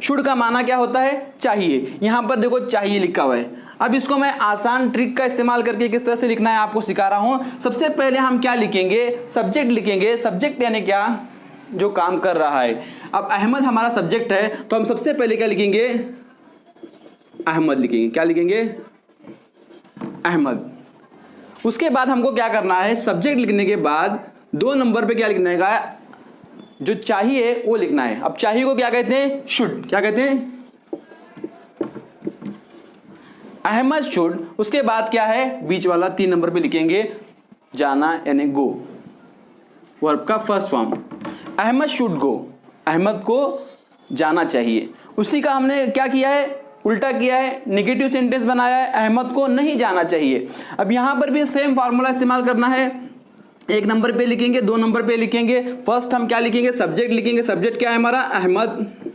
Should का माना क्या होता है, चाहिए। यहां पर देखो चाहिए लिखा हुआ है। अब इसको मैं आसान ट्रिक का इस्तेमाल करके किस तरह से लिखना है आपको सिखा रहा हूं। सबसे पहले हम क्या लिखेंगे, सब्जेक्ट लिखेंगे। सब्जेक्ट यानी क्या, जो काम कर रहा है। अब अहमद हमारा सब्जेक्ट है, तो हम सबसे पहले क्या लिखेंगे, अहमद लिखेंगे। क्या लिखेंगे, अहमद। उसके बाद हमको क्या करना है, सब्जेक्ट लिखने के बाद 2 नंबर पे क्या लिखना है, जो चाहिए वो लिखना है। अब चाहिए को क्या कहते हैं, शुड। क्या कहते हैं, अहमद शुड। उसके बाद क्या है, बीच वाला 3 नंबर पे लिखेंगे जाना यानी गो, वर्ब का first form. Ahmad should go, Ahmad को जाना चाहिए। उसी का हमने क्या किया है, उल्टा किया है, नेगेटिव सेंटेंस बनाया है, अहमद को नहीं जाना चाहिए। अब यहां पर भी सेम फार्मूला इस्तेमाल करना है। 1 नंबर पे लिखेंगे, 2 नंबर पे लिखेंगे। फर्स्ट हम क्या लिखेंगे, सब्जेक्ट लिखेंगे। सब्जेक्ट क्या है हमारा, अहमद।